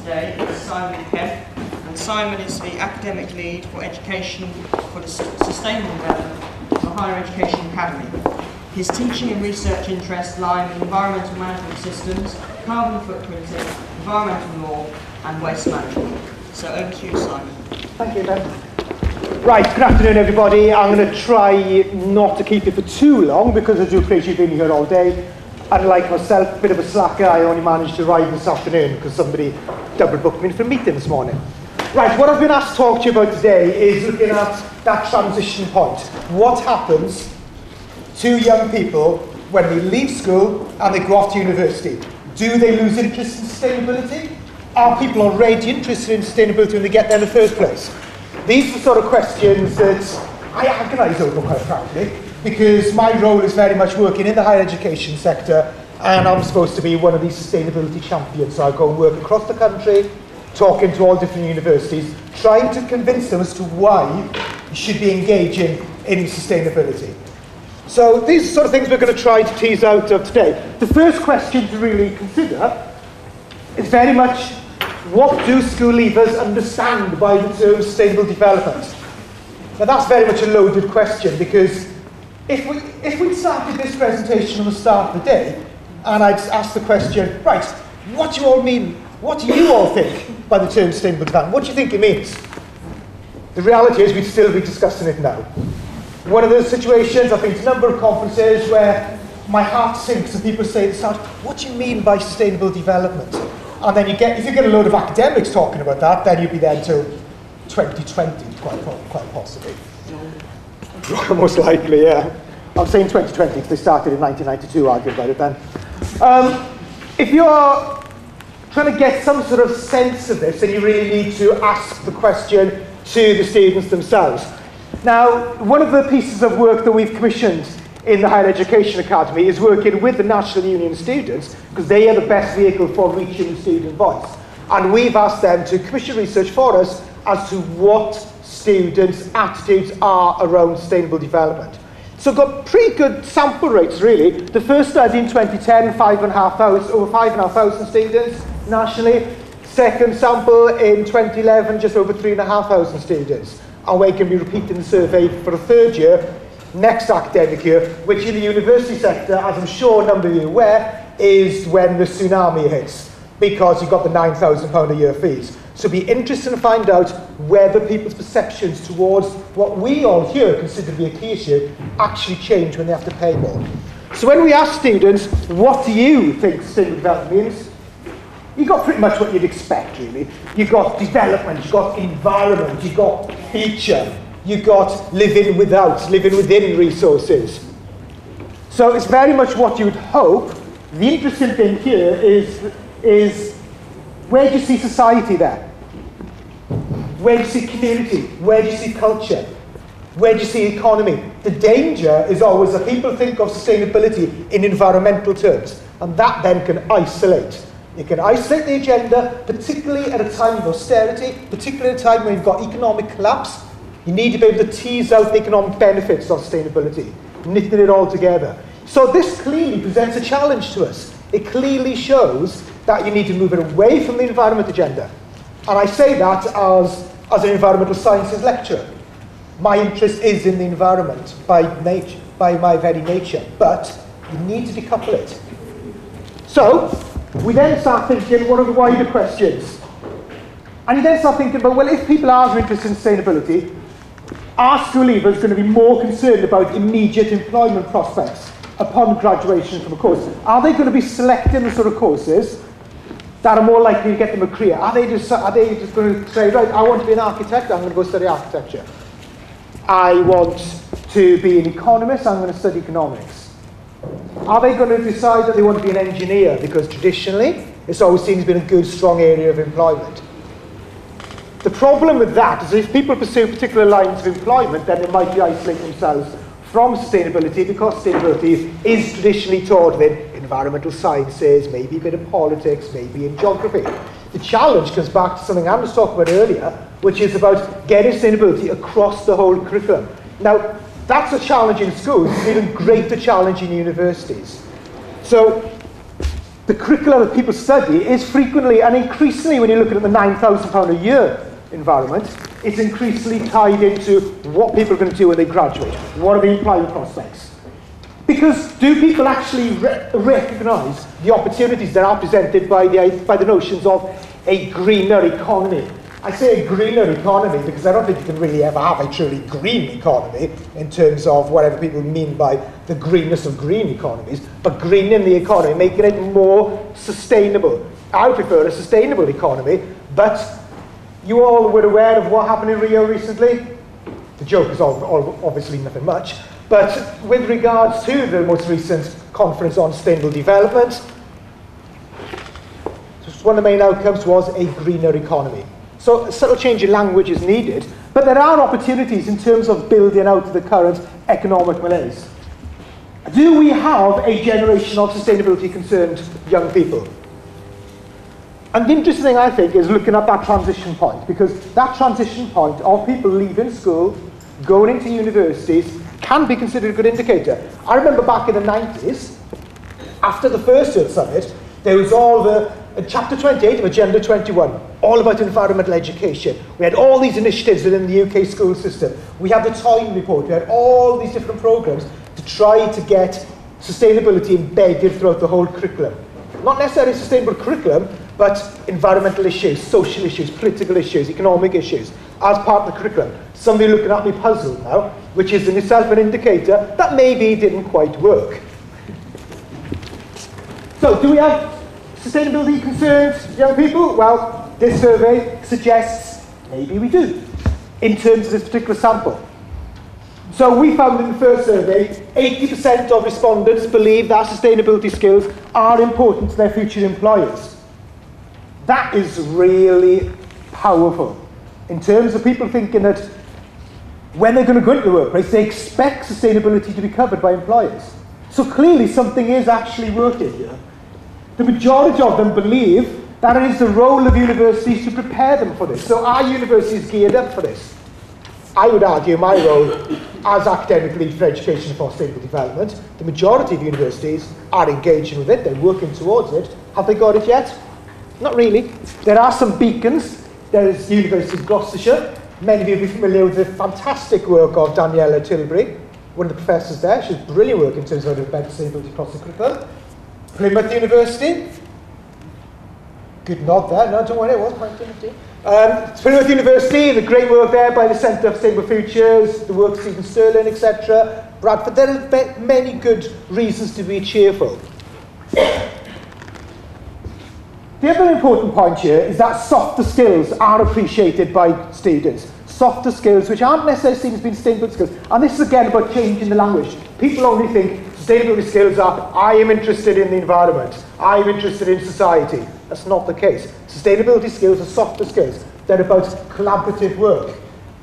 today is Simon Kemp, and Simon is the Academic Lead for Education for the Sustainable Development of the Higher Education Academy. His teaching and research interests lie in environmental management systems, carbon footprinting, environmental law and waste management. So over to you, Simon. Thank you, Ben. Right, good afternoon everybody. I'm going to try not to keep it for too long because I do appreciate you being here all day. And like myself, a bit of a slacker, I only managed to arrive this afternoon because somebody double booked me for a meeting this morning. Right, what I've been asked to talk to you about today is looking at that transition point. What happens to young people when they leave school and they go off to university? Do they lose interest in sustainability? Are people already interested in sustainability when they get there in the first place? These are the sort of questions that I agonise over, quite frankly, because my role is very much working in the higher education sector, and I'm supposed to be one of these sustainability champions. So I go and work across the country, talking to all different universities, trying to convince them as to why you should be engaging in sustainability. So these are the sort of things we're going to try to tease out of today. The first question to really consider is very much, what do school leavers understand by the term sustainable development? Now that's very much a loaded question, because if we started this presentation on the start of the day and I'd ask the question, right, what do you all mean, what do you all think by the term sustainable development? What do you think it means? The reality is we'd still be discussing it now. One of those situations, I've been to a number of conferences where my heart sinks and people say at the start, what do you mean by sustainable development? And then if you get a load of academics talking about that, then you'll be there until 2020, quite possibly. Most likely, yeah. I'm saying 2020 because they started in 1992 arguing about it then. If you're trying to get some sort of sense of this, then you really need to ask the question to the students themselves. Now, one of the pieces of work that we've commissioned in the Higher Education Academy is working with the National Union of Students, because they are the best vehicle for reaching the student voice. And we've asked them to commission research for us as to what students' attitudes are around sustainable development. So we've got pretty good sample rates, really. The first study in 2010, over 5,500 students nationally. Second sample in 2011, just over 3,500 students. And we're going to be repeating the survey for a third year, next academic year, which in the university sector, as I'm sure a number of you are aware, is when the tsunami hits, because you've got the £9,000 a year fees. So it'll be interesting to find out whether people's perceptions towards what we all here consider to be a key issue actually change when they have to pay more. So when we ask students, what do you think sustainable development means? You've got pretty much what you'd expect, really. You've got development, you've got environment, you've got feature, you've got living within resources. So it's very much what you would hope. The interesting thing here is where do you see society there? Where do you see community? Where do you see culture? Where do you see economy? The danger is always that people think of sustainability in environmental terms, and that then can isolate. You can isolate the agenda, particularly at a time of austerity, particularly at a time when you've got economic collapse. You need to be able to tease out the economic benefits of sustainability, knitting it all together. So this clearly presents a challenge to us. It clearly shows that you need to move it away from the environment agenda. And I say that as an environmental sciences lecturer. My interest is in the environment by my very nature, but you need to decouple it. So we then start thinking, what are the wider questions? And you then start thinking about, well, if people are interested in sustainability, are school leavers going to be more concerned about immediate employment prospects upon graduation from a course? Are they going to be selecting the sort of courses that are more likely to get them a career? Are they just going to say, right, I want to be an architect, I'm going to go study architecture. I want to be an economist, I'm going to study economics. Are they going to decide that they want to be an engineer? Because traditionally, it's always seen as being a good, strong area of employment. The problem with that is if people pursue particular lines of employment, then they might be isolating themselves from sustainability, because sustainability is traditionally taught in environmental sciences, maybe a bit of politics, maybe in geography. The challenge comes back to something Anne was talking about earlier, which is about getting sustainability across the whole curriculum. Now, that's a challenge in schools. It's an even greater challenge in universities. So the curriculum that people study is frequently and increasingly, when you're looking at the £9,000 a year environment, it's increasingly tied into what people are going to do when they graduate. What are the employment prospects? Because do people actually recognise the opportunities that are presented by the notions of a greener economy? I say a greener economy because I don't think you can really ever have a truly green economy in terms of whatever people mean by the greenness of green economies, but greening the economy, making it more sustainable. I prefer a sustainable economy, but you all were aware of what happened in Rio recently. The joke is obviously nothing much, but with regards to the most recent conference on sustainable development, one of the main outcomes was a greener economy. So a subtle change in language is needed, but there are opportunities in terms of building out the current economic malaise. Do we have a generation of sustainability concerned young people? And the interesting thing, I think, is looking at that transition point, because that transition point of people leaving school, going into universities, can be considered a good indicator. I remember back in the 90s, after the first Earth Summit, there was all the Chapter 28 of Agenda 21, all about environmental education. We had all these initiatives within the UK school system. We had the Time Report. We had all these different programs to try to get sustainability embedded throughout the whole curriculum. Not necessarily sustainable curriculum, but environmental issues, social issues, political issues, economic issues, as part of the curriculum. Some of you are looking at me puzzled now, which is in itself an indicator that maybe didn't quite work. So, do we have sustainability concerns, young people? Well, this survey suggests maybe we do, in terms of this particular sample. So we found in the first survey, 80% of respondents believe that sustainability skills are important to their future employers. That is really powerful, in terms of people thinking that when they're going to go into the workplace, they expect sustainability to be covered by employers. So clearly something is actually working here. The majority of them believe that it is the role of universities to prepare them for this. So are universities geared up for this? I would argue my role as academic lead for education for sustainable development, the majority of universities are engaging with it, they're working towards it. Have they got it yet? Not really. There are some beacons. There is the University of Gloucestershire. Many of you will be familiar with the fantastic work of Daniela Tilbury, one of the professors there. She's brilliant work in terms of embed sustainability across the curriculum. Plymouth University. Good nod there. No, don't worry, it was quite Timothy. Plymouth University, the great work there by the Centre for Sustainable Futures, the work of Stephen Sterling, etc. Bradford. There are many good reasons to be cheerful. The other important point here is that softer skills are appreciated by students. Softer skills which aren't necessarily seen as being sustainable skills. And this is again about changing the language. People only think sustainability skills are, I am interested in the environment, I am interested in society. That's not the case. Sustainability skills are softer skills. They're about collaborative work.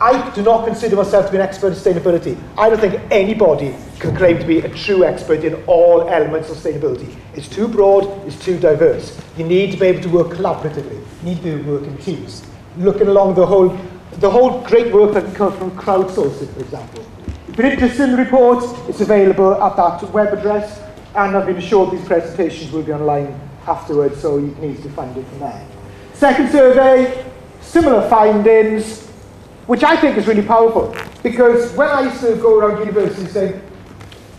I do not consider myself to be an expert in sustainability. I don't think anybody can claim to be a true expert in all elements of sustainability. It's too broad, it's too diverse. You need to be able to work collaboratively. You need to be able to work in teams. Looking along the whole great work that can come from crowdsourcing, for example. If you're interested in the report, it's available at that web address, and I've been assured these presentations will be online afterwards, so you can easily find it from there. Second survey, similar findings, which I think is really powerful, because when I used to go around universities saying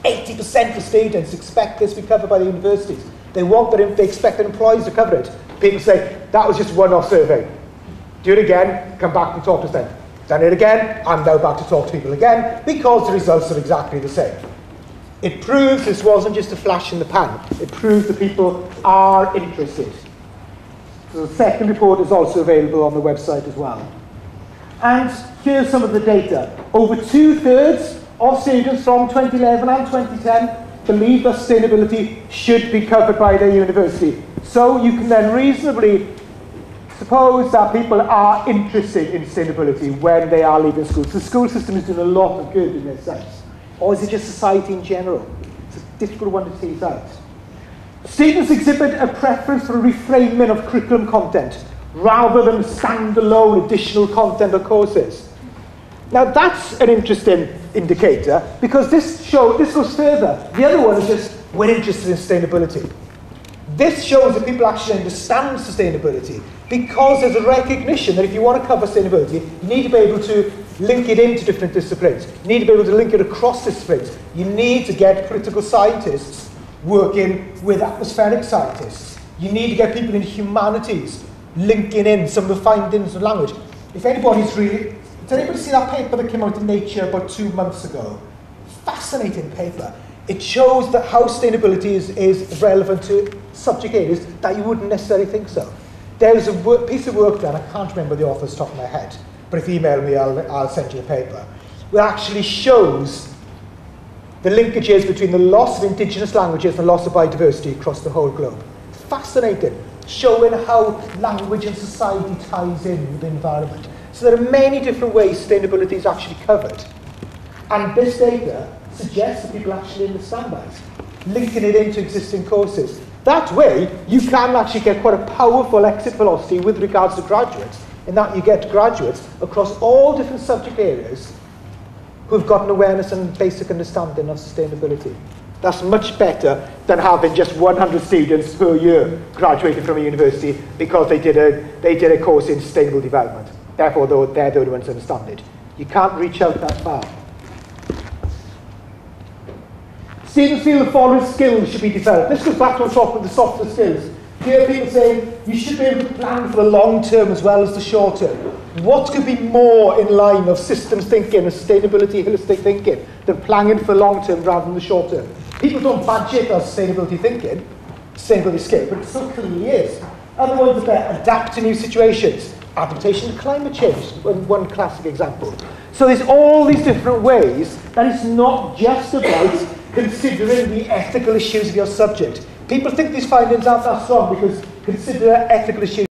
80% of students expect this to be covered by the universities, they expect their employees to cover it. People say, that was just one-off survey. Do it again, come back and talk to us then. Done it again, I'm now back to talk to people again, because the results are exactly the same. It proves this wasn't just a flash in the pan. It proves that people are interested. So the second report is also available on the website as well. And here's some of the data. Over 2/3 of students from 2011 and 2010 believe that sustainability should be covered by their university. So you can then reasonably suppose that people are interested in sustainability when they are leaving school. So the school system is doing a lot of good in this sense. Or is it just society in general? It's a difficult one to tease out. Students exhibit a preference for a reframing of curriculum content rather than standalone additional content or courses. Now that's an interesting indicator, because this goes further. The other one is just, we're interested in sustainability. This shows that people actually understand sustainability, because there's a recognition that if you want to cover sustainability, you need to be able to link it into different disciplines. You need to be able to link it across disciplines. You need to get political scientists working with atmospheric scientists. You need to get people in humanities linking in some of the findings of language. If anybody's really... Did anybody see that paper that came out in Nature about 2 months ago? Fascinating paper. It shows that how sustainability is relevant to subject areas that you wouldn't necessarily think so. There's a piece of work done, I can't remember the author's top of my head, but if you email me, I'll send you the paper, which actually shows the linkages between the loss of indigenous languages and the loss of biodiversity across the whole globe. Fascinating, showing how language and society ties in with the environment. So there are many different ways sustainability is actually covered. And this data suggests that people actually understand that, linking it into existing courses. That way, you can actually get quite a powerful exit velocity with regards to graduates, in that you get graduates across all different subject areas who've got an awareness and basic understanding of sustainability. That's much better than having just 100 students per year graduating from a university because they did a course in sustainable development. Therefore, they're the ones who understand it. You can't reach out that far. Students feel the following skills should be developed. This goes back to on top of the softer skills. Here people saying you should be able to plan for the long term as well as the short term. What could be more in line of systems thinking and sustainability holistic thinking than planning for the long term rather than the short term? People don't budget on sustainability thinking, sustainability skill, but it so clearly is. Other ones about adapt to new situations. Adaptation to climate change, one classic example. So there's all these different ways that it's not just about considering the ethical issues of your subject. People think these findings aren't that strong because consider ethical issues